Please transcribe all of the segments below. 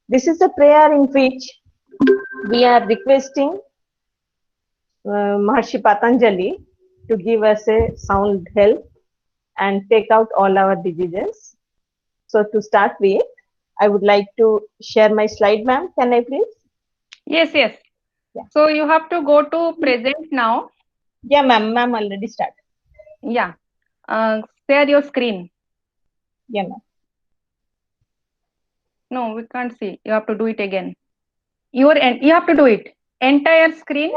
This is a prayer in which we are requesting Maharshi Patanjali to give us a sound health and take out all our diseases. So to start with, I would like to share my slide, ma'am. Can I please? Yes, yes. Yeah. So you have to go to present now. Yeah, ma'am. Ma'am already started. Yeah. Share your screen. Yeah, ma'am. No, we can't see. You have to do it again. You have to do it. Entire screen.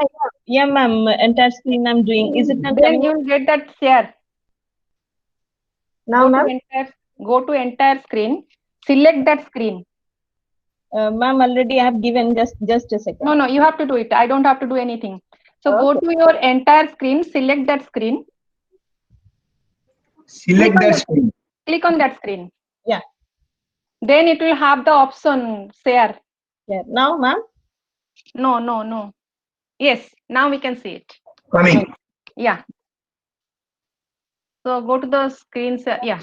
Yeah, ma'am. Entire screen I'm doing. Is it not Then coming up you'll get that share. now, ma'am? Go to entire screen. Select that screen. Ma'am, already I have given just a No, second. no, you have to do it. I don't have to do anything. So go Okay. to your entire screen, select that screen, click Select on that that, screen. click on that screen. Yeah. Then it will have the option share. Yeah. Now, ma'am. No, no, no. Yes, now we can see it. Coming. Yeah. So go to the screen. Yeah.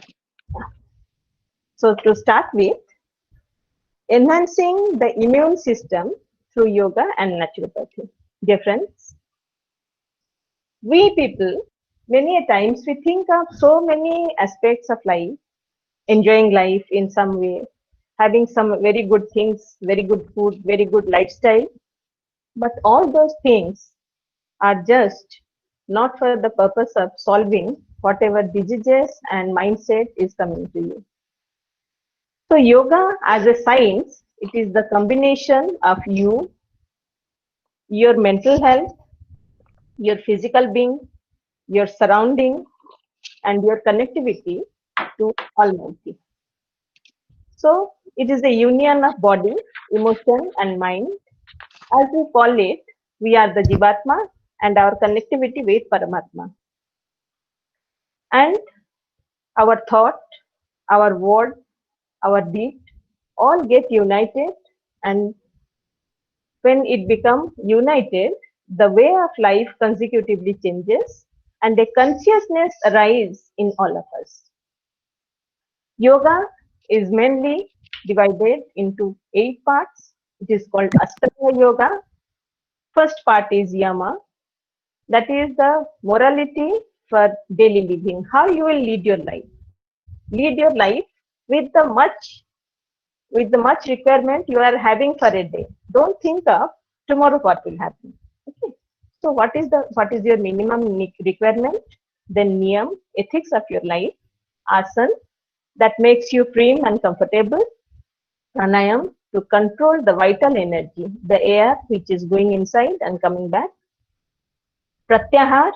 So to start with, enhancing the immune system through yoga and naturopathy. Dear friends, we people, many a times we think of so many aspects of life, enjoying life in some way, having some very good things, very good food, very good lifestyle. But all those things are just not for the purpose of solving whatever diseases and mindset is coming to you. So yoga as a science, it is the combination of you, your mental health, your physical being, your surrounding, and your connectivity to Almighty. So it is a union of body, emotion, and mind. As we call it, we are the Jivatma and our connectivity with Paramatma. And our thought, our word, our deed all get united, and when it becomes united, the way of life consecutively changes and a consciousness arises in all of us. Yoga is mainly divided into 8 parts. It is called Astanga Yoga. First part is Yama, that is the morality for daily living, how you will lead your life. Lead your life with the much requirement you are having for a day. Don't think of tomorrow what will happen. Okay. So what is your minimum requirement? Then niyam, ethics of your life, asan, that makes you free and comfortable, pranayam, to control the vital energy, the air which is going inside and coming back, pratyahar,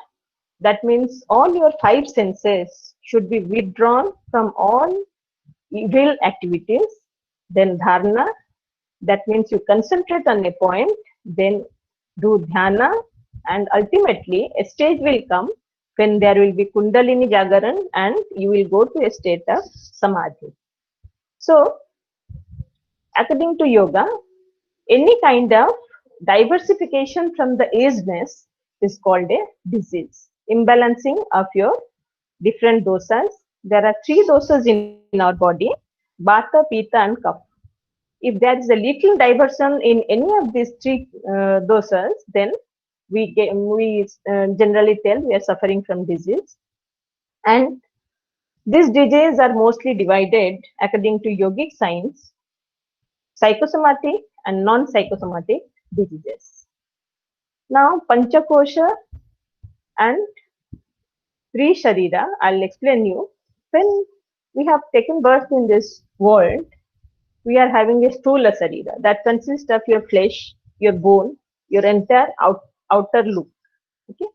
that means all your 5 senses should be withdrawn from all evil activities. Then dharana, that means you concentrate on a point, then do dhyana, and ultimately a stage will come when there will be kundalini jagaran and you will go to a state of samadhi. So according to yoga, any kind of diversification from the ageness is called a disease. Imbalancing of your different dosas. There are 3 dosas in our body: Vata, Pitta, and Kapha. If there is a little diversion in any of these 3 dosas, then we generally tell we are suffering from disease. And these diseases are mostly divided according to yogic science: psychosomatic and non-psychosomatic diseases. Now, Panchakosha and Tri Sharira, I'll explain you. When we have taken birth in this world, we are having a Sthula Sarira that consists of your flesh, your bone, your entire outer look. Okay?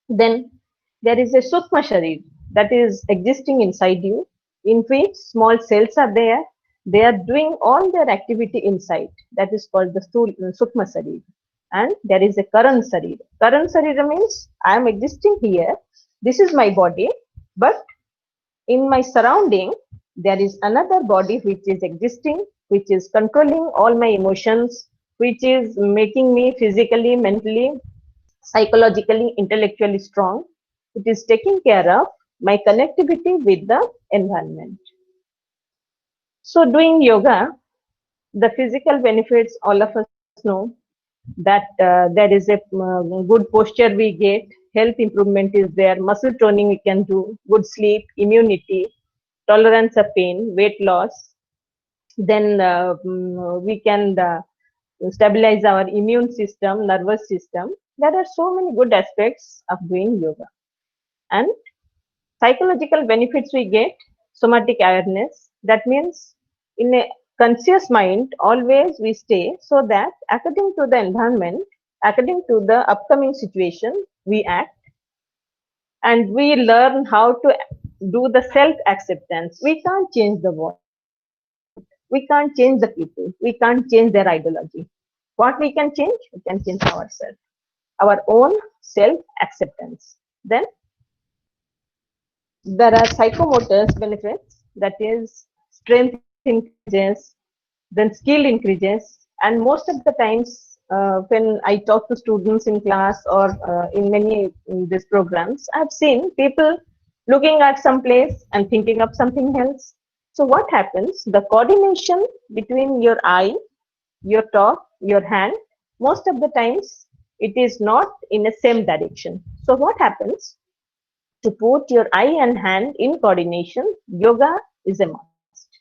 Then there is a Sukma Sharir that is existing inside you, in which small cells are there. They are doing all their activity inside. That is called the Sukma Sharir. And there is a Karan Sharir. Karan Sharir means I am existing here. This is my body, but in my surrounding, there is another body which is existing, which is controlling all my emotions, which is making me physically, mentally, psychologically, intellectually strong. It is taking care of my connectivity with the environment. So, doing yoga, The physical benefits, all of us know that there is a good posture we get, health improvement is there, muscle toning we can do, good sleep, immunity, tolerance of pain, weight loss. Then we can stabilize our immune system, nervous system. There are so many good aspects of doing yoga. And psychological benefits we get, somatic awareness. That means in a conscious mind, always we stay so that according to the environment, according to the upcoming situation, we act and we learn how to do the self acceptance. We can't change the world. We can't change the people. We can't change their ideology. What we can change? We can change ourselves, our own self acceptance. Then there are psychomotor benefits, that is, strength increases, then skill increases, and most of the times when I talk to students in class or in many in these programs, I've seen people looking at some place and thinking of something else. So what happens? The coordination between your eye, your talk, your hand, most of the times it is not in the same direction. So what happens? To put your eye and hand in coordination, yoga is a must.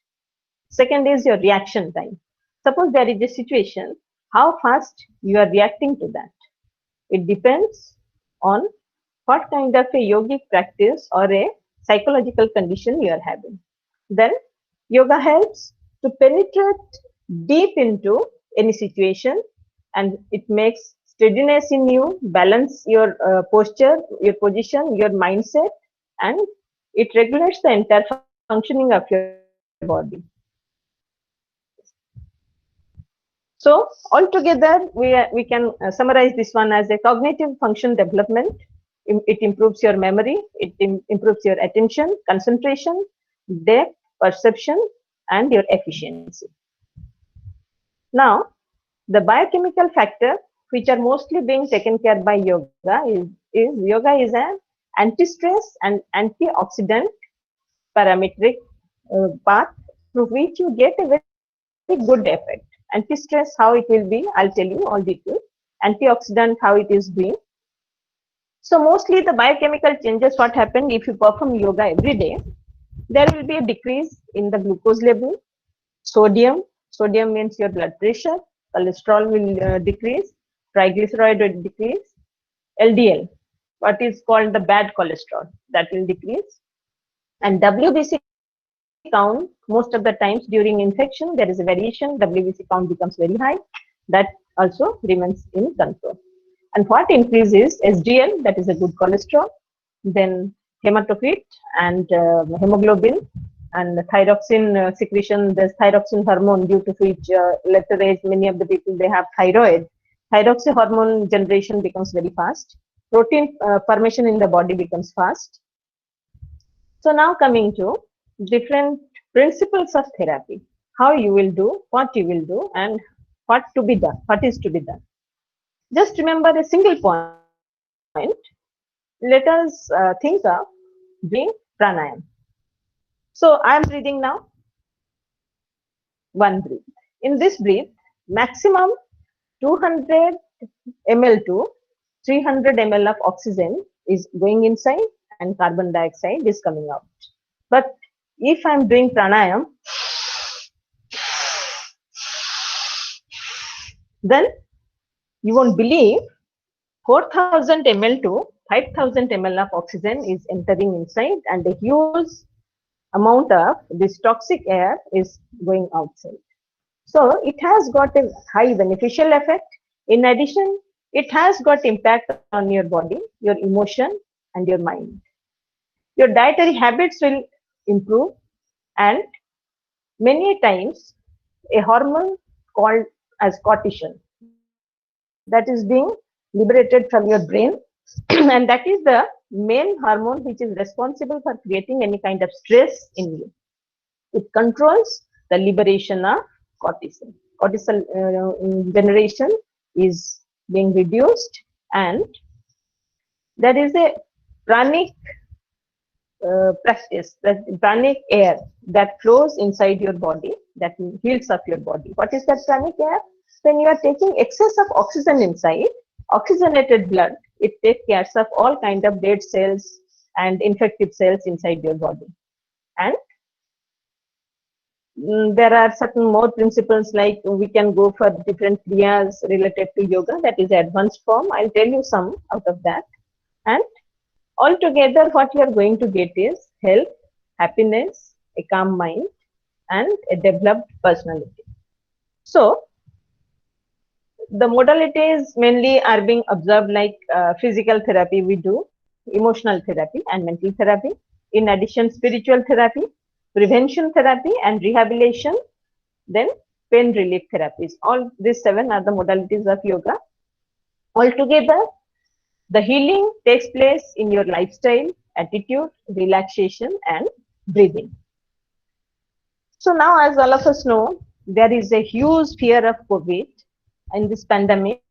Second is your reaction time. Suppose there is a situation, how fast you are reacting to that. It depends on what kind of a yogic practice or a psychological condition you are having. Then yoga helps to penetrate deep into any situation, and it makes steadiness in you, balance your posture, your position, your mindset, and it regulates the entire functioning of your body. So altogether, we can summarize this one as a cognitive function development. It improves your memory, it improves your attention, concentration, depth, perception, and your efficiency. Now, the biochemical factor which are mostly being taken care by yoga is yoga is an anti-stress and antioxidant parametric path through which you get a very good effect. Anti-stress, how it will be, I'll tell you all details. Antioxidant, how it is doing. So mostly the biochemical changes, what happen if you perform yoga every day, there will be a decrease in the glucose level, sodium. Sodium means your blood pressure. Cholesterol will decrease. Triglyceride will decrease. LDL, what is called the bad cholesterol, that will decrease. And WBC count, most of the times during infection, there is a variation. WBC count becomes very high. That also remains in control. And what increases SDL, that is a good cholesterol, then hematocrit and hemoglobin, and the thyroxine secretion. There's thyroxine hormone, due to which later age many of the people they have thyroid. Thyroxine hormone generation becomes very fast. Protein formation in the body becomes fast. So now coming to different principles of therapy, how you will do, what you will do, and what to be done, what is to be done. Just remember a single point. Let us think of doing pranayam. So I am breathing now, one breath. In this breath, maximum 200 ml to 300 ml of oxygen is going inside and carbon dioxide is coming out. But if I'm doing pranayam, then you won't believe 4,000 ml to 5,000 ml of oxygen is entering inside, and a huge amount of this toxic air is going outside. So it has got a high beneficial effect. In addition, it has got impact on your body, your emotion, and your mind. Your dietary habits will improve, and many times a hormone called as cortisol, that is being liberated from your brain, and that is the main hormone which is responsible for creating any kind of stress in you. It controls the liberation of cortisol. Cortisol generation is being reduced, and there is a pranic practice, that pranic air that flows inside your body, that heals up your body. What is that pranic air? When you are taking excess of oxygen inside, oxygenated blood, it takes care of all kind of dead cells and infected cells inside your body. And there are certain more principles, like we can go for different kriyas related to yoga, that is advanced form. I'll tell you some out of that. And altogether, what you are going to get is health, happiness, a calm mind, and a developed personality. So, the modalities mainly are being observed, like physical therapy we do, emotional therapy and mental therapy. In addition, spiritual therapy, prevention therapy and rehabilitation, then pain relief therapies. All these 7 are the modalities of yoga. Altogether, the healing takes place in your lifestyle, attitude, relaxation, and breathing. So now, as all of us know, there is a huge fear of COVID in this pandemic,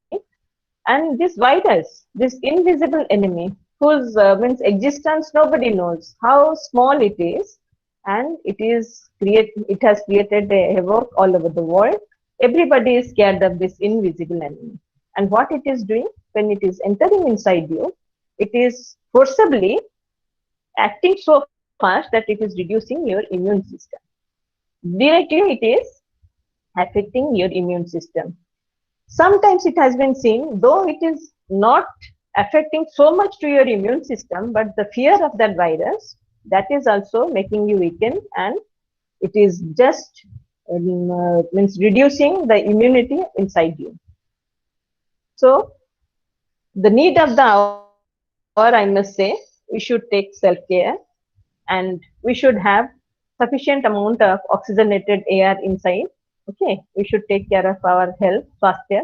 and this virus, this invisible enemy, whose means existence nobody knows how small it is, and it has created a havoc all over the world. Everybody is scared of this invisible enemy, and what it is doing when it is entering inside you, it is forcibly acting so fast that it is reducing your immune system. Directly, it is affecting your immune system. Sometimes it has been seen, though it is not affecting so much to your immune system, but the fear of that virus, that is also making you weaken, and it is just means reducing the immunity inside you. So, the need of the hour, I must say, we should take self-care, and we should have sufficient amount of oxygenated air inside. Okay, we should take care of our health, swasthya,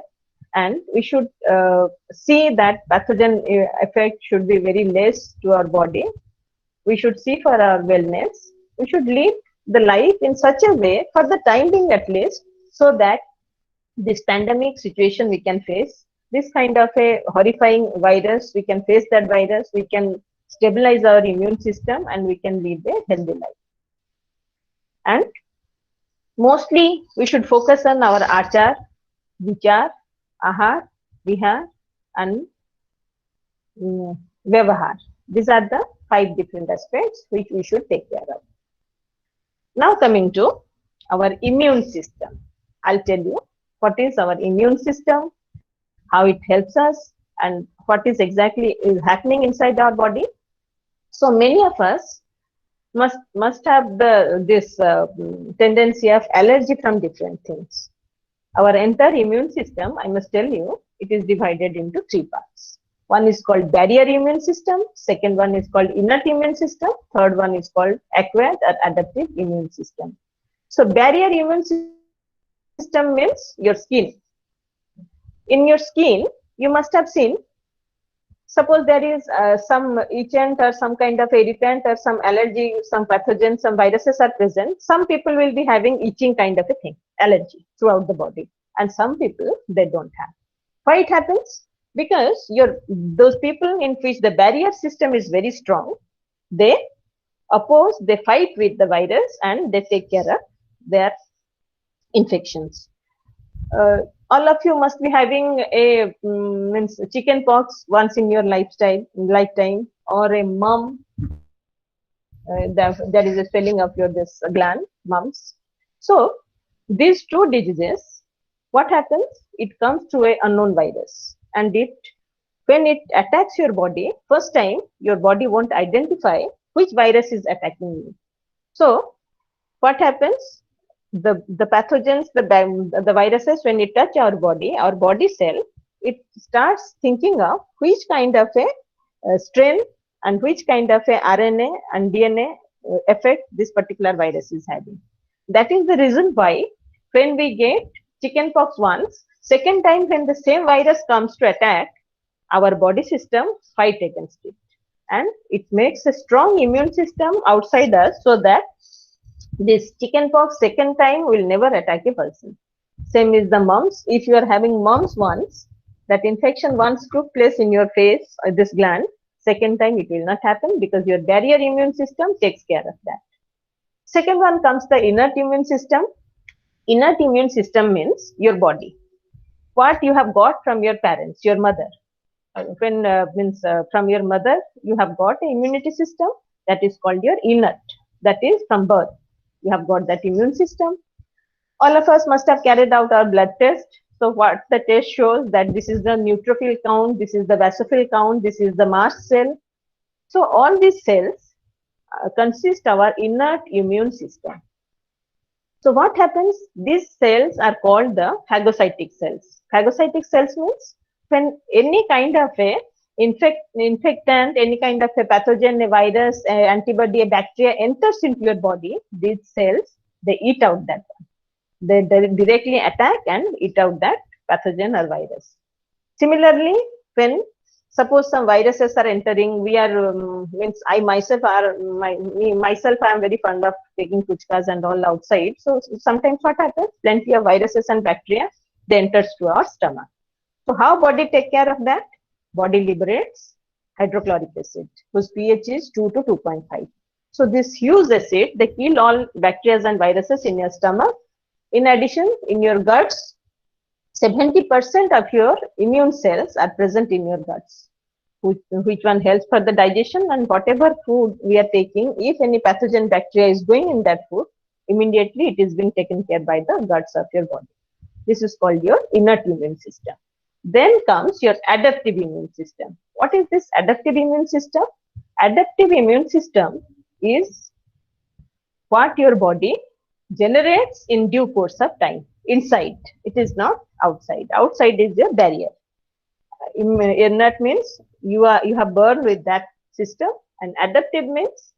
and we should see that pathogen effect should be very less to our body. We should see for our wellness. We should lead the life in such a way, for the time being at least, so that this pandemic situation we can face, this kind of a horrifying virus, we can face that virus, we can stabilize our immune system, and we can lead a healthy life. And mostly we should focus on our achar, vichar, ahar, vihar, and vyavahar. These are the 5 different aspects which we should take care of. Now coming to our immune system, I'll tell you what is our immune system, how it helps us, and what is exactly is happening inside our body. So many of us must have this tendency of allergy from different things. Our entire immune system, I must tell you, it is divided into 3 parts. One is called barrier immune system, second one is called innate immune system, third one is called acquired or adaptive immune system. So barrier immune system means your skin. In your skin, you must have seen, suppose there is some itchant or some kind of irritant or some allergy, some pathogens, some viruses are present. Some people will be having itching kind of a thing, allergy throughout the body, and some people, they don't have. Why it happens? Because those people in which the barrier system is very strong, they oppose, they fight with the virus, and they take care of their infections. All of you must be having a means chicken pox once in your lifetime, or a mum. That is a spelling of your this gland, mumps. So these 2 diseases, what happens? It comes through an unknown virus, and when it attacks your body, first time your body won't identify which virus is attacking you. So what happens? The pathogens, the viruses, when it touch our body cell, it starts thinking of which kind of a strain and which kind of a RNA and DNA effect this particular virus is having. That is the reason why when we get chickenpox once, second time when the same virus comes to attack, our body system fight against it, and it makes a strong immune system outside us, so that this chickenpox second time will never attack a person. Same is the mumps. If you are having mumps once, that infection once took place in your face or this gland, Second time it will not happen because your barrier immune system takes care of that. Second one comes the innate immune system. Innate immune system means your body. What you have got from your parents, your mother. From your mother, you have got an immunity system that is called your innate. That is from birth. You have got that immune system. All of us must have carried out our blood test. So what the test shows that this is the neutrophil count, this is the basophil count, this is the mast cell. So all these cells consist of our innate immune system. So what happens? These cells are called the phagocytic cells. Phagocytic cells means when any kind of a infectant, any kind of a pathogen, a virus, a antibody, a bacteria enters into your body, these cells, they eat out that one. They directly attack and eat out that pathogen or virus. Similarly, when suppose some viruses are entering, we are I myself I am very fond of taking puchkas and all outside. So sometimes what happens? Plenty of viruses and bacteria they enters to our stomach. So how body take care of that? Body liberates hydrochloric acid, whose pH is 2 to 2.5. So this huge acid, they kill all bacteria and viruses in your stomach. In addition, in your guts, 70% of your immune cells are present in your guts, which one helps for the digestion, and whatever food we are taking, if any pathogen bacteria is going in that food, immediately it is being taken care by the guts of your body. This is called your innate immune system. Then comes your adaptive immune system. What is this adaptive immune system? Adaptive immune system is what your body generates in due course of time inside. It is not outside. Outside is your barrier. Innate means you have born with that system, and adaptive means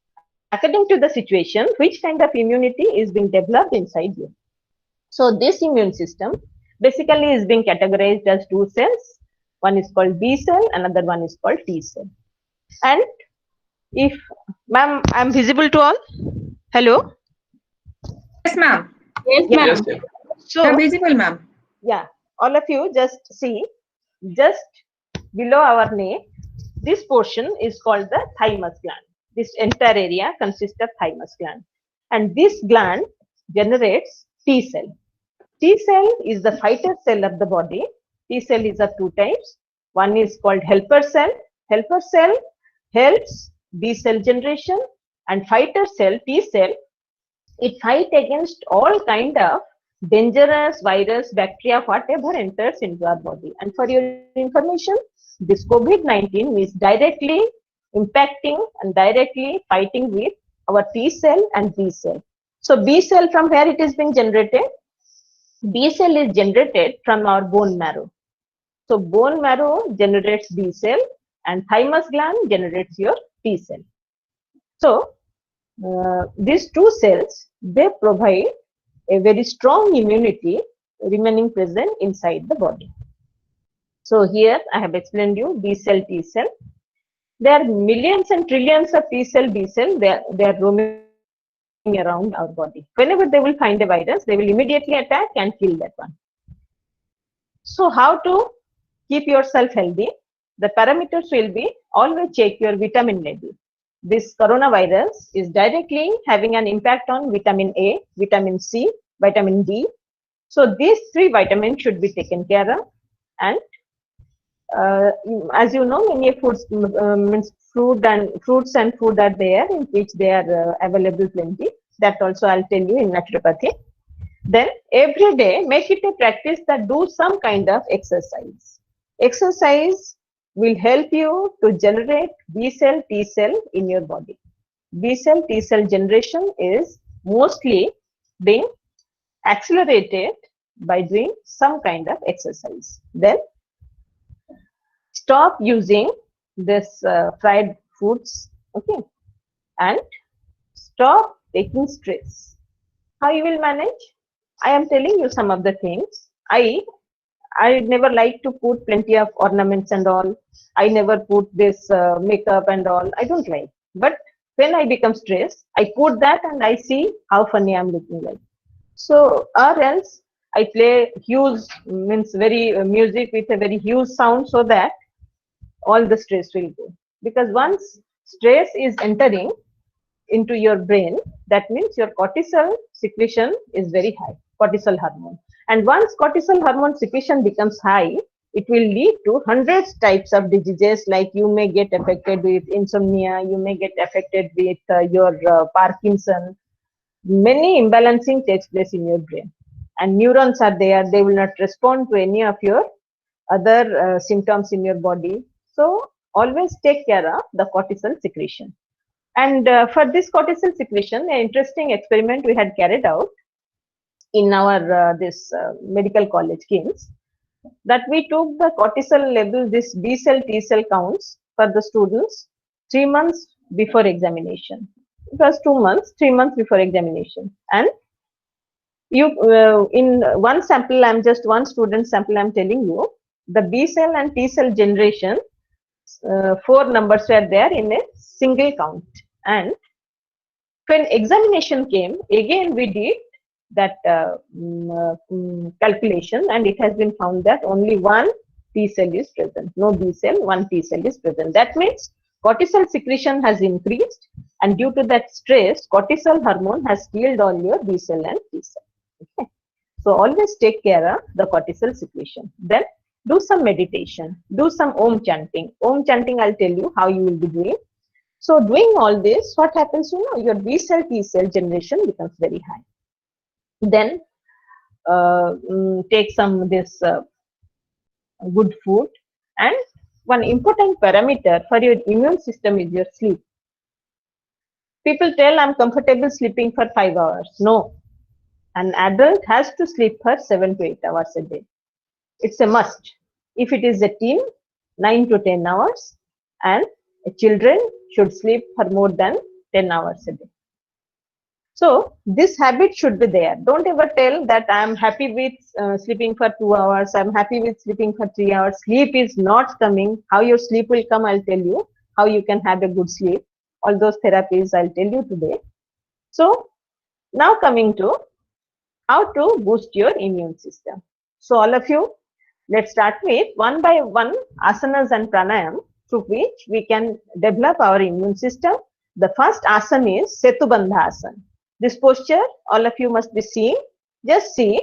according to the situation which kind of immunity is being developed inside you. So this immune system basically is being categorized as two cells. One is called B cell, another one is called T cell. And if, ma'am, I'm visible to all? Hello? Yes, ma'am. Yes, Yeah. ma'am. Yes. So, You're visible, ma'am. yeah, all of you just see, just below our neck, this portion is called the thymus gland. This entire area consists of thymus gland. And this gland generates T cell. T cell is the fighter cell of the body. T cell is of two types. One is called helper cell. Helper cell helps B cell generation, and fighter cell, T cell, it fight against all kind of dangerous virus, bacteria, whatever enters into our body. And for your information, this COVID-19 is directly impacting and directly fighting with our T cell and B cell. So B cell, from where it is being generated? B cell is generated from our bone marrow. So bone marrow generates B cell and thymus gland generates your T cell. So these two cells, they provide a very strong immunity remaining present inside the body. So here I have explained you B cell, T cell. There are millions and trillions of T cell, B cell, they are roaming around our body. Whenever they will find a virus, they will immediately attack and kill that one. So how to keep yourself healthy? The parameters will be, always check your vitamin level. This coronavirus is directly having an impact on vitamin A, vitamin C, vitamin D. So these three vitamins should be taken care of. And as you know, many foods, fruits and food are there in which they are available plenty. That also I'll tell you in naturopathy. Then every day make it a practice that do some kind of exercise. Exercise will help you to generate B cell, T cell in your body. B cell, T cell generation is mostly being accelerated by doing some kind of exercise. Then stop using this fried foods, okay, and stop taking stress. How you will manage? I am telling you some of the things. I never like to put plenty of ornaments and all. I never put this makeup and all. I don't like. But when I become stressed, I put that and I see how funny I'm looking like. So, or else I play huge, means very music with a very huge sound so that all the stress will go. because once stress is entering into your brain, that means your cortisol secretion is very high, cortisol hormone. And once cortisol hormone secretion becomes high, it will lead to hundreds types of diseases, like you may get affected with insomnia, you may get affected with your Parkinson. Many imbalancing takes place in your brain, and neurons are there, they will not respond to any of your other symptoms in your body. So always take care of the cortisol secretion. And for this cortisol secretion, an interesting experiment we had carried out in our this medical college KIMS, that we took the cortisol level, this B cell, T cell counts for the students 3 months before examination. It was 2 months, 3 months before examination. And you in one sample, I'm just one student sample, I'm telling you, the B cell and T cell generation, 4 numbers were there in a single count. And when examination came, again we did that calculation, and it has been found that only one T cell is present, no B cell, one T cell is present. That means cortisol secretion has increased, and due to that stress, cortisol hormone has killed all your B cell and T cell. Okay. So always take care of the cortisol secretion. Then do some meditation, do some Om chanting. Om chanting, I'll tell you how you will be doing. So doing all this, what happens, your B cell, T cell generation becomes very high. Then take some this good food. And one important parameter for your immune system is your sleep. People tell, I'm comfortable sleeping for 5 hours. No, an adult has to sleep for 7 to 8 hours a day. It's a must. If it is a teen, 9 to 10 hours, and children should sleep for more than 10 hours a day. So this habit should be there. Don't ever tell that I'm happy with sleeping for 2 hours, I'm happy with sleeping for 3 hours. Sleep is not coming. How your sleep will come, I'll tell you. How you can have a good sleep. All those therapies I'll tell you today. So now coming to how to boost your immune system. So all of you, let's start with one by one asanas and pranayam through which we can develop our immune system. The first asana is Setubandha asana. This posture, all of you must be seeing. Just see,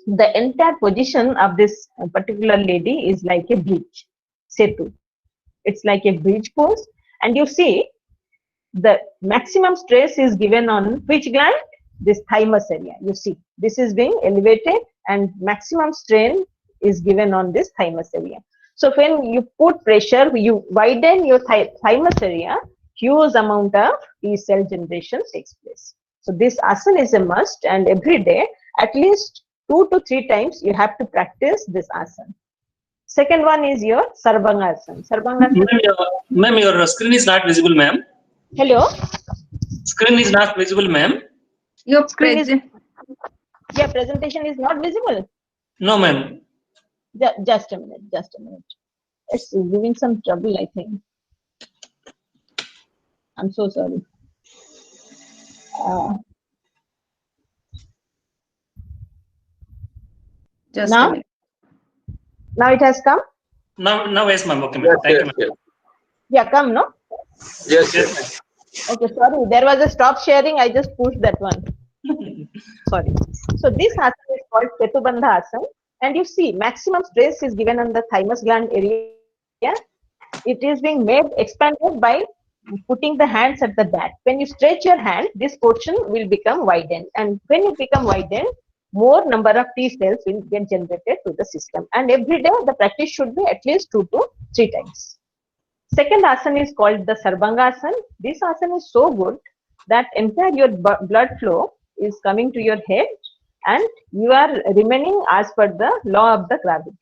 the entire position of this particular lady is like a bridge, Setu. It's like a bridge pose. And you see, the maximum stress is given on which gland? This thymus area. You see, this is being elevated and maximum strain is given on this thymus area. So when you put pressure, you widen your thymus area, huge amount of T cell generation takes place. So this asana is a must, and every day, at least 2 to 3 times, you have to practice this asana. Second one is your Sarvanga asana. Sarvanga asana. Ma'am, your screen is not visible, ma'am. Hello? Screen is not visible, ma'am. Your Screen is, yeah, presentation is not visible. No, ma'am. Just a minute, just a minute. It's giving some trouble, I think. I'm so sorry. just Now? a minute. Now it has come? Now yes, ma'am. Okay, ma'am. Thank you, ma'am. Yeah, come, no? Yes, yes. Okay, sorry. There was a stop sharing. I just pushed that one. Sorry. So this asana is called Setubandha asana. And you see, maximum stress is given on the thymus gland area. It is being made expanded by putting the hands at the back. When you stretch your hand, this portion will become widened. And when it become widened, more number of T cells will get generated to the system. And every day, the practice should be at least 2 to 3 times. Second asana is called the Sarvanga asana. This asana is so good that entire your blood flow is coming to your head, and you are remaining as per the law of the gravity.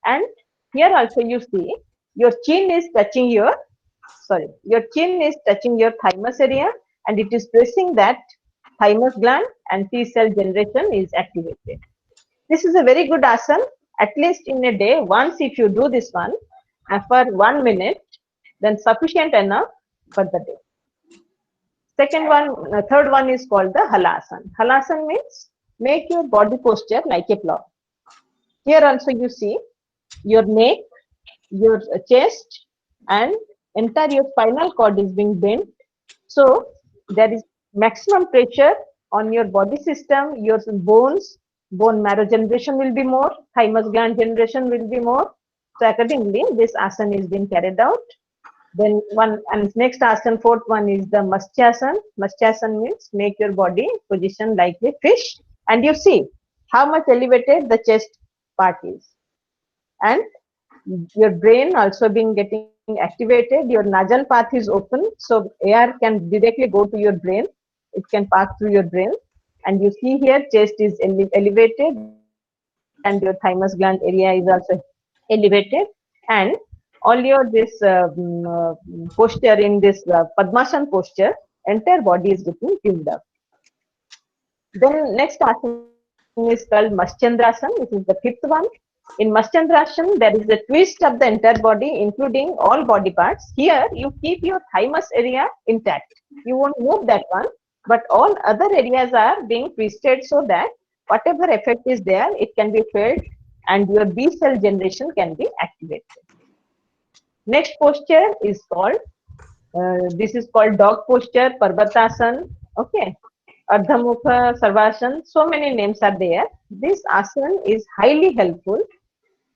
And here also you see, your chin is touching your, your chin is touching your thymus area, and it is pressing that thymus gland, and T cell generation is activated. This is a very good asana. At least in a day, once if you do this one, for 1 minute, then sufficient enough for the day. Third one is called the Halasana. Halasana means make your body posture like a plow. Here also you see your neck, your chest, and entire your spinal cord is being bent. So there is maximum pressure on your body system, your bones, bone marrow generation will be more, thymus gland generation will be more. So accordingly, this asana is being carried out. Then one and next asana, fourth one is the Matsyasan. Matsyasan means make your body position like a fish, and you see how much elevated the chest part is, and your brain also being getting activated. Your nasal path is open, so air can directly go to your brain. It can pass through your brain, and you see here chest is elevated, and your thymus gland area is also elevated, and all your this posture in this Padmasana posture, entire body is getting filled up. Then next asana is called Maschandrasana. This is the fifth one. In Maschandrasana, there is a twist of the entire body, including all body parts. Here, you keep your thymus area intact. You won't move that one, but all other areas are being twisted so that whatever effect is there, it can be felt, and your B cell generation can be activated. Next posture is called, this is called dog posture, Parvatasana. Okay. Ardhamukha, Sarvasana, so many names are there. This asana is highly helpful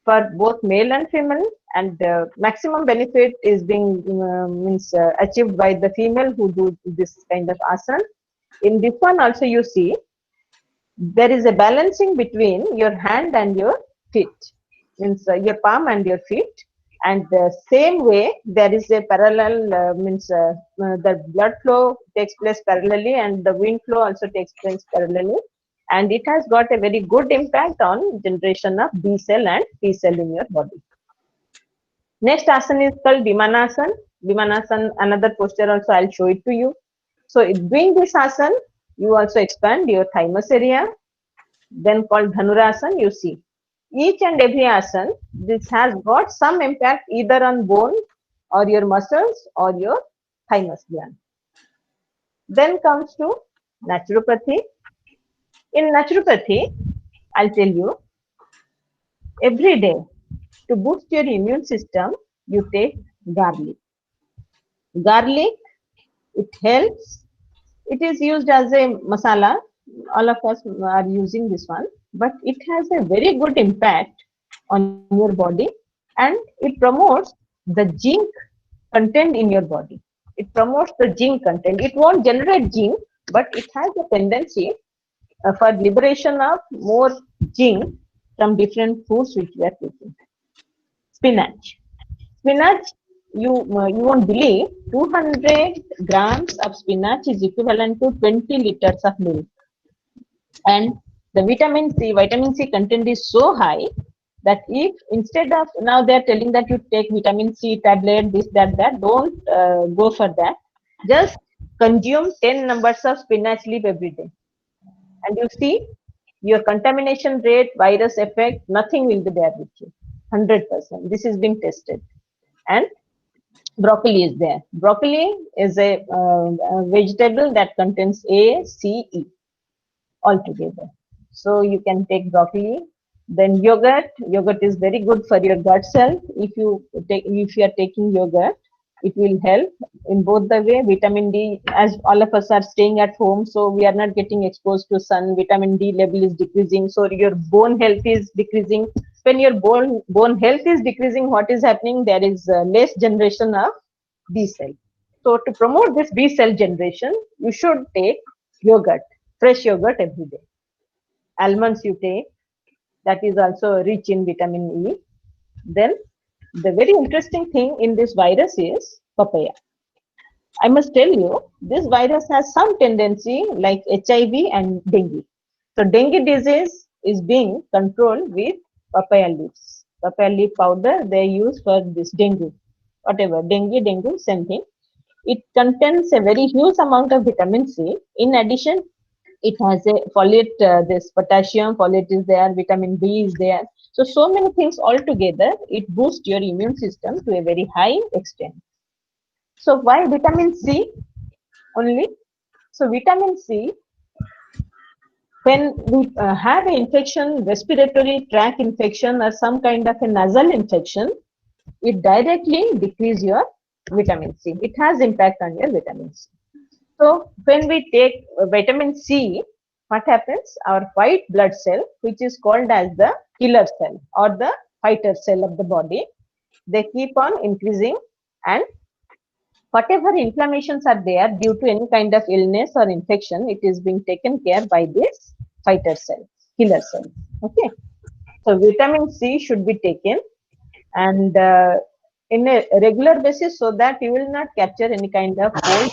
for both male and female, and maximum benefit is being achieved by the female who do this kind of asana. In this one also you see there is a balancing between your hand and your feet, means your palm and your feet, and the same way there is a parallel the blood flow takes place parallelly, and the wind flow also takes place parallelly, and it has got a very good impact on generation of B cell and T cell in your body. Next asana is called Vimanasana. Vimanasana, another posture also I'll show it to you. So doing this asana, you also expand your thymus area. Then called Dhanurasana, you see. Each and every asana, this has got some impact either on bone or your muscles or your thymus gland. Then comes to naturopathy. In naturopathy, I'll tell you, every day to boost your immune system, you take garlic. Garlic, it helps. It is used as a masala. All of us are using this one, but it has a very good impact on your body, and it promotes the zinc content in your body. It promotes the zinc content. It won't generate zinc, but it has a tendency for liberation of more zinc from different foods which we are taking. Spinach. Spinach, you won't believe, 200 grams of spinach is equivalent to 20 liters of milk. And the vitamin C content is so high that if instead of, now they're telling that you take vitamin C tablet, this, that, don't go for that. Just consume 10 numbers of spinach leaf every day. And you see your contamination rate, virus effect, nothing will be there with you. 100%. This is being tested. And broccoli is there. Broccoli is a vegetable that contains A, C, E altogether. So you can take broccoli. Then yogurt. Yogurt is very good for your gut health. If you are taking yogurt, it will help in both the way. Vitamin D, as all of us are staying at home, so we are not getting exposed to sun. Vitamin D level is decreasing, so your bone health is decreasing. When your bone health is decreasing, what is happening? There is less generation of B cell. So to promote this B cell generation, you should take yogurt, fresh yogurt every day. Almonds you take, that is also rich in vitamin E. Then the very interesting thing in this virus is papaya. I must tell you, this virus has some tendency like HIV and dengue. So dengue disease is being controlled with papaya leaves. Papaya leaf powder they use for this dengue. Whatever, dengue, same thing. It contains a very huge amount of vitamin C. In addition, it has a folate, this potassium, folate is there, vitamin B is there. So many things all together, it boosts your immune system to a very high extent. So why vitamin C only? So vitamin C, when we have an infection, respiratory tract infection or some kind of a nasal infection, it directly decreases your vitamin C. It has impact on your vitamin C. So when we take vitamin C, what happens? Our white blood cell, which is called as the killer cell or the fighter cell of the body, they keep on increasing, and whatever inflammations are there due to any kind of illness or infection, it is being taken care by this fighter cell, killer cell. Okay. So vitamin C should be taken, and in a regular basis, so that you will not capture any kind of cold.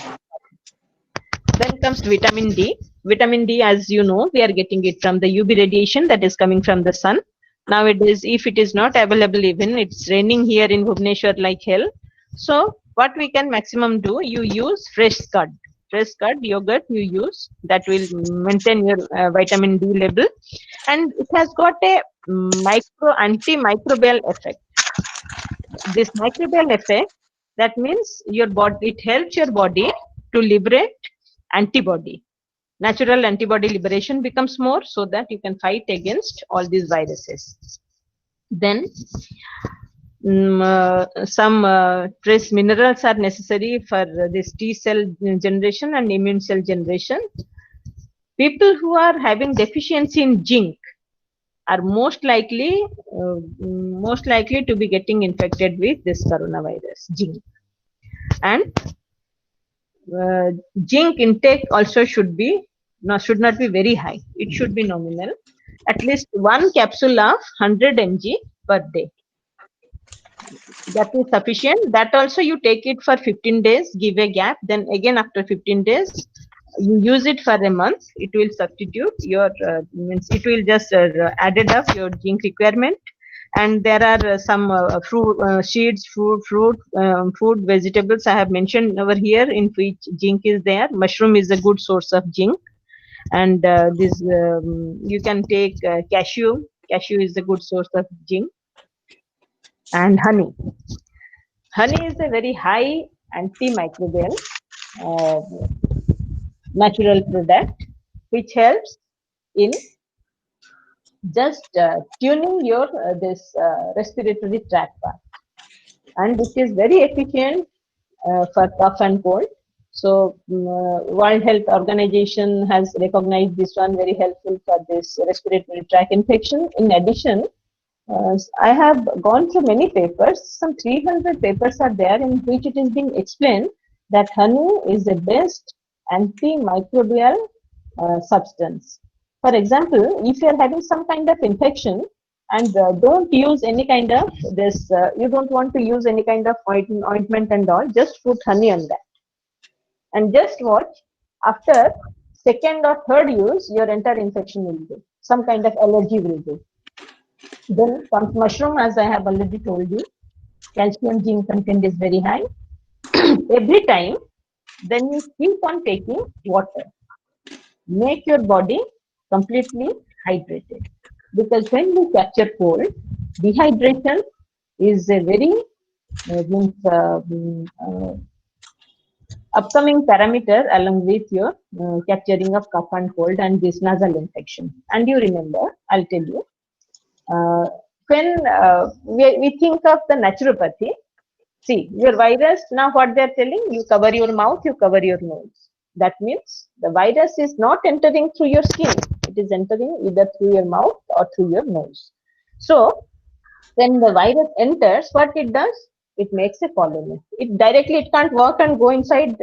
Then comes vitamin D. Vitamin D, as you know, we are getting it from the UV radiation that is coming from the sun. Nowadays, if it is not available, even it's raining here in Bhubaneswar like hell. So what we can maximum do, you use fresh curd. Fresh curd yogurt you use, that will maintain your vitamin D level, and it has got a antimicrobial effect. This microbial effect, that means your body, it helps your body to liberate antibody. Natural antibody liberation becomes more, so that you can fight against all these viruses. Then some trace minerals are necessary for this T cell generation and immune cell generation. People who are having deficiency in zinc are most likely to be getting infected with this coronavirus, zinc. And zinc intake also should not be very high. It should be nominal. At least one capsule of 100 mg per day. That is sufficient. That also you take it for 15 days, give a gap. Then again after 15 days, you use it for a month. It will substitute your means it will just added up your zinc requirement. And there are some fruit seeds, food, vegetables I have mentioned over here in which zinc is there. Mushroom is a good source of zinc, and this you can take cashew. Cashew is a good source of zinc, and honey. Honey is a very high antimicrobial natural product, which helps in just tuning your this respiratory tract part, and it is very efficient for cough and cold. So World Health Organization has recognized this one very helpful for this respiratory tract infection. In addition, I have gone through many papers. Some 300 papers are there in which it is being explained that honey is the best antimicrobial substance. For example, if you are having some kind of infection and don't use any kind of this, you don't want to use any kind of ointment and all, just put honey on that. And just watch, after second or third use, your entire infection will go. Some kind of allergy will go. Then comes mushroom, as I have already told you. Calcium zinc content is very high. Every time, then you keep on taking water. Make your body completely hydrated. Because when you capture cold, dehydration is a very upcoming parameter along with your capturing of cough and cold and this nasal infection. And you remember, I'll tell you, when we think of the naturopathy, see, your virus, now what they're telling, you cover your mouth, you cover your nose. That means the virus is not entering through your skin. It is entering either through your mouth or through your nose. So when the virus enters, what it does? It makes a colony. It can't walk and go inside,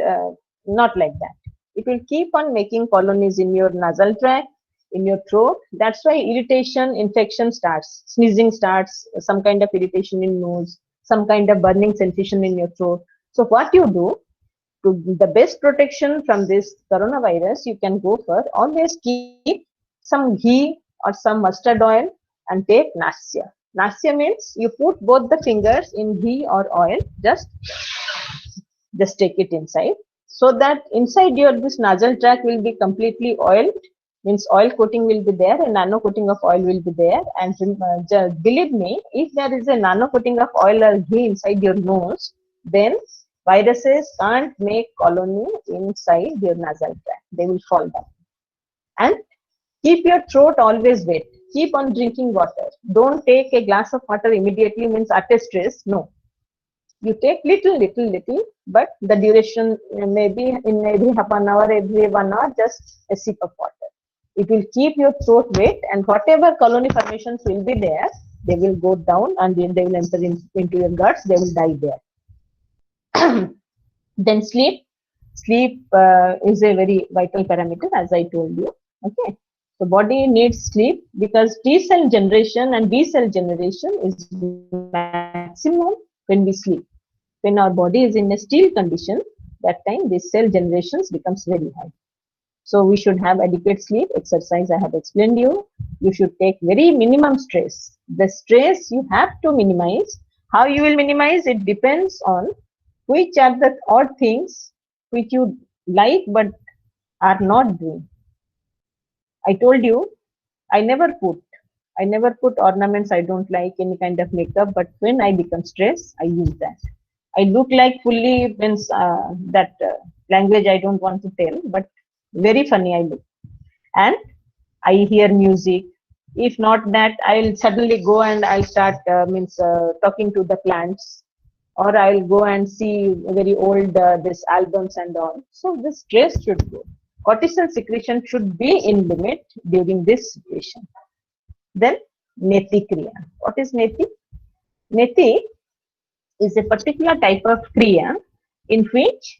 not like that. It will keep on making colonies in your nasal tract, in your throat. That's why irritation, infection starts, sneezing starts, some kind of irritation in nose, some kind of burning sensation in your throat. So what you do, to the best protection from this coronavirus, you can go for, always keep some ghee or some mustard oil and take nasya. Nasya means you put both the fingers in ghee or oil, just take it inside, so that inside your this nasal tract will be completely oiled, means oil coating will be there, a nano coating of oil will be there. And believe me, if there is a nano coating of oil or ghee inside your nose, then viruses can't make colony inside your nasal tract. They will fall down. And keep your throat always wet. Keep on drinking water. Don't take a glass of water immediately, means at a stress. No. You take little, but the duration may be in every half an hour, every 1 hour, just a sip of water. It will keep your throat wet, and whatever colony formations will be there, they will go down and then they will enter into your guts, they will die there. Then sleep. Sleep is a very vital parameter, as I told you. Okay. The body needs sleep because T cell generation and B cell generation is maximum when we sleep. When our body is in a still condition, that time this cell generations becomes very high. So we should have adequate sleep, exercise I have explained you. You should take very minimum stress. The stress you have to minimize. How you will minimize, it depends on which are the odd things which you like but are not doing. I told you, I never put ornaments. I don't like any kind of makeup, but when I become stressed, I use that. I look like fully means that language I don't want to tell, but very funny I look. And I hear music. If not that, I'll suddenly go and I'll start talking to the plants, or I'll go and see very old this albums and all. So the stress should go. Cortisol secretion should be in limit during this situation. Then Neti Kriya. What is Neti? Neti is a particular type of Kriya in which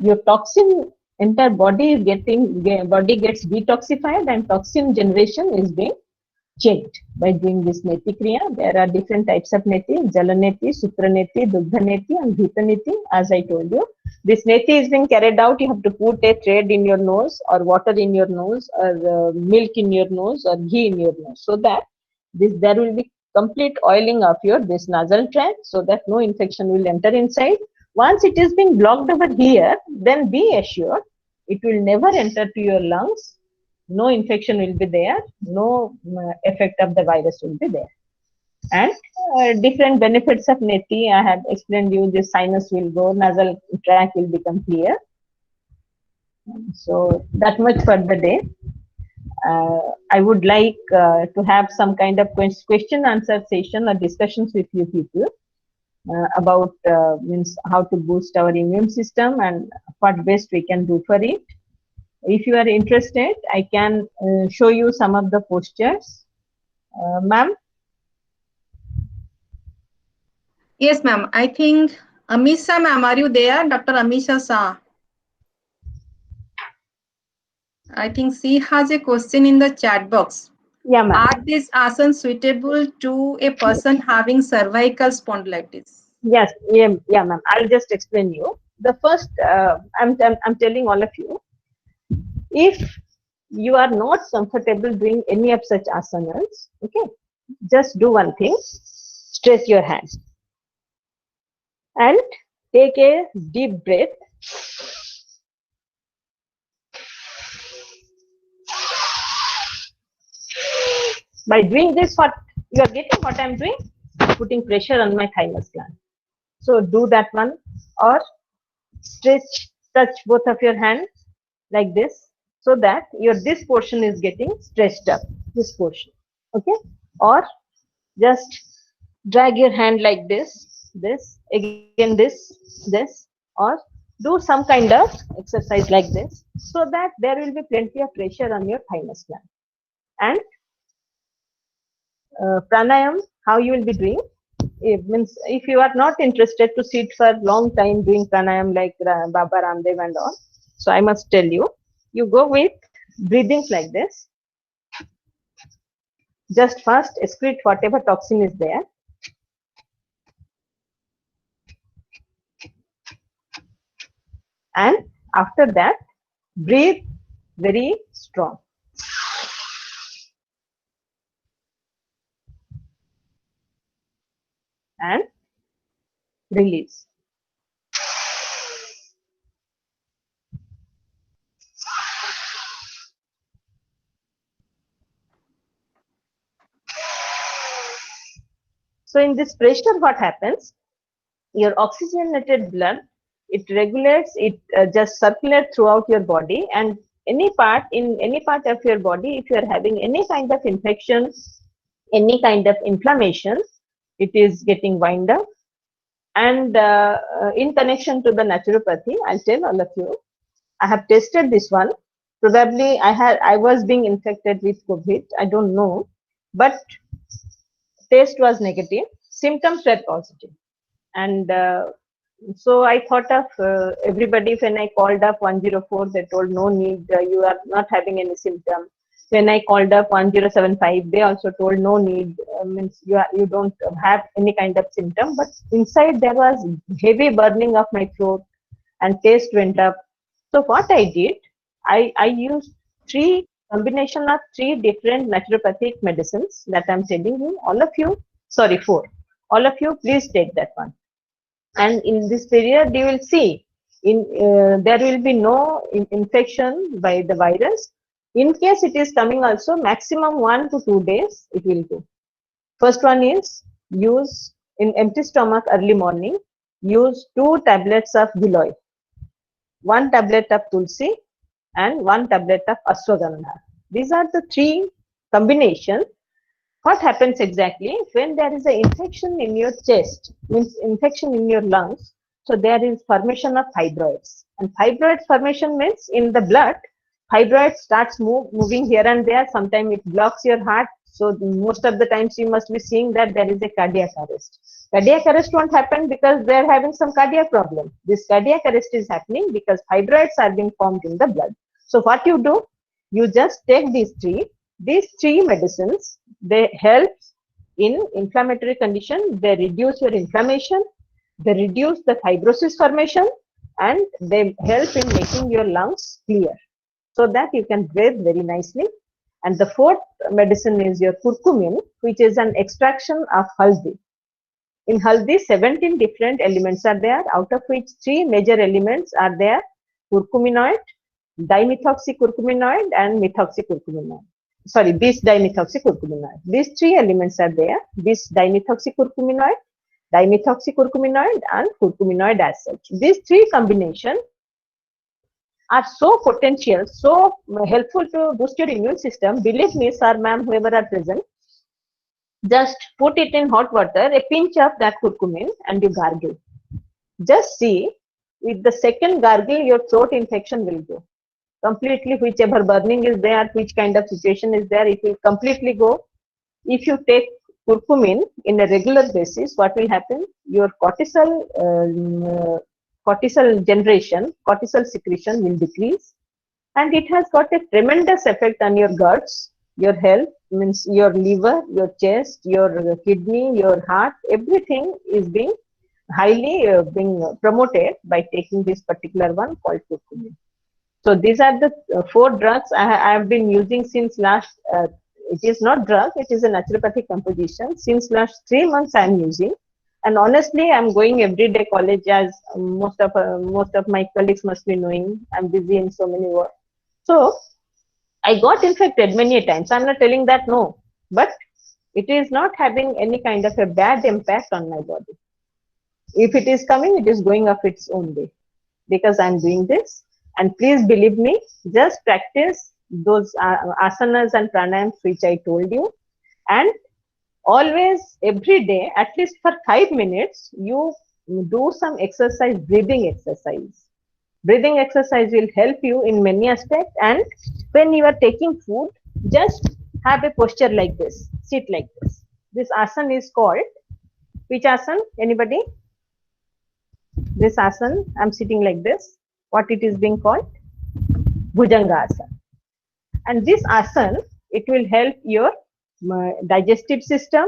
your toxin entire body is body gets detoxified and toxin generation is being changed by doing this Neti Kriya. There are different types of Neti: Jalaneti, Supraneti, Dugdhaneti, and Bhitaneti, as I told you. This Neti is being carried out. You have to put a thread in your nose, or water in your nose, or milk in your nose, or ghee in your nose, so that there will be complete oiling of your this nasal tract, so that no infection will enter inside. Once it is being blocked over here, then be assured it will never enter to your lungs. No infection will be there, no effect of the virus will be there. And different benefits of Neti, I have explained you. The sinus will go, nasal tract will become clear. So that much for the day. I would like to have some kind of question answer session or discussions with you people about means how to boost our immune system and what best we can do for it. If you are interested, I can show you some of the postures. Ma'am? Yes, ma'am. I think Amisha, ma'am, are you there? Dr. Amisha Shah. I think she has a question in the chat box. Yeah, ma'am. Are these asanas suitable to a person having cervical spondylitis? Yes, yeah, ma'am. I'll just explain you. The first, I'm telling all of you, if you are not comfortable doing any of such asanas, okay, just do one thing: stretch your hands and take a deep breath. By doing this, what you are getting, what I'm doing, putting pressure on my thymus gland. So do that one, or stretch, touch both of your hands like this, so that your this portion is getting stretched up, this portion, okay? Or just drag your hand like this, again this, or do some kind of exercise like this, so that there will be plenty of pressure on your thymus gland. And pranayam, how you will be doing? It means if you are not interested to sit for long time doing pranayam like Baba Ramdev and all, so I must tell you, you go with breathings like this. Just first excrete whatever toxin is there. And after that, breathe very strong. And release. So in this pressure, what happens? Your oxygenated blood, it regulates, it just circulates throughout your body, and any part of your body, if you are having any kind of infection, any kind of inflammation, it is getting wind up. And in connection to the naturopathy, I'll tell all of you, I have tested this one. Probably I was being infected with COVID. I don't know, but test was negative. Symptoms were positive, and so I thought of everybody. When I called up 104, they told no need. You are not having any symptom. When I called up 1075, they also told no need. Means you don't have any kind of symptom, but inside there was heavy burning of my throat, and taste went up. So what I did, I used three combination of three different naturopathic medicines that I'm telling you. All of you, sorry, four. All of you, please take that one. And in this period, you will see there will be no infection by the virus. In case it is coming also, maximum 1 to 2 days it will go. First one is use in empty stomach early morning. Use 2 tablets of Giloy, 1 tablet of Tulsi, and 1 tablet of Ashwagandha. These are the three combinations. What happens exactly when there is an infection in your chest, means infection in your lungs? So there is formation of fibroids, and fibroid formation means in the blood, fibroid starts moving here and there. Sometimes it blocks your heart. So most of the times you must be seeing that there is a cardiac arrest. Cardiac arrest won't happen because they are having some cardiac problem. This cardiac arrest is happening because fibroids are being formed in the blood. So what you do, you just take these three medicines. They help in inflammatory condition. They reduce your inflammation. They reduce the fibrosis formation, and they help in making your lungs clear, so that you can breathe very nicely. And the fourth medicine is your curcumin, which is an extraction of haldi. In haldi, 17 different elements are there, out of which 3 major elements are there: curcuminoid, dimethoxycurcuminoid, and methoxycurcuminoid. Sorry, bis-dimethoxycurcuminoid. These 3 elements are there: bis-dimethoxycurcuminoid, dimethoxycurcuminoid, and curcuminoid as such. These 3 combinations are so potential, so helpful to boost your immune system. Believe me, sir, ma'am, whoever are present, just put it in hot water, a pinch of that curcumin, and you gargle. Just see, with the second gargle, your throat infection will go completely. Whichever burning is there, which kind of situation is there, it will completely go. If you take curcumin in a regular basis, what will happen? Your cortisol generation, cortisol secretion will decrease, and it has got a tremendous effect on your guts, your health, means your liver, your chest, your kidney, your heart. Everything is being highly being promoted by taking this particular one called curcumin. So these are the 4 drugs I have been using since last. It is not drug; it is a naturopathic composition. Since last 3 months, I am using. And honestly, I'm going everyday college, as most of my colleagues must be knowing. I'm busy in so many work. So I got infected many times. I'm not telling that no, but it is not having any kind of a bad impact on my body. If it is coming, it is going of its own way, because I'm doing this. And please believe me, just practice those asanas and pranayams which I told you, and always every day, at least for 5 minutes, you do some exercise, breathing exercise. Breathing exercise will help you in many aspects. And when you are taking food, just have a posture like this, sit like this. This asana is called, which asana? Anybody? This asana, I'm sitting like this. What it is being called? Bhujanga asana. And this asana, it will help your digestive system.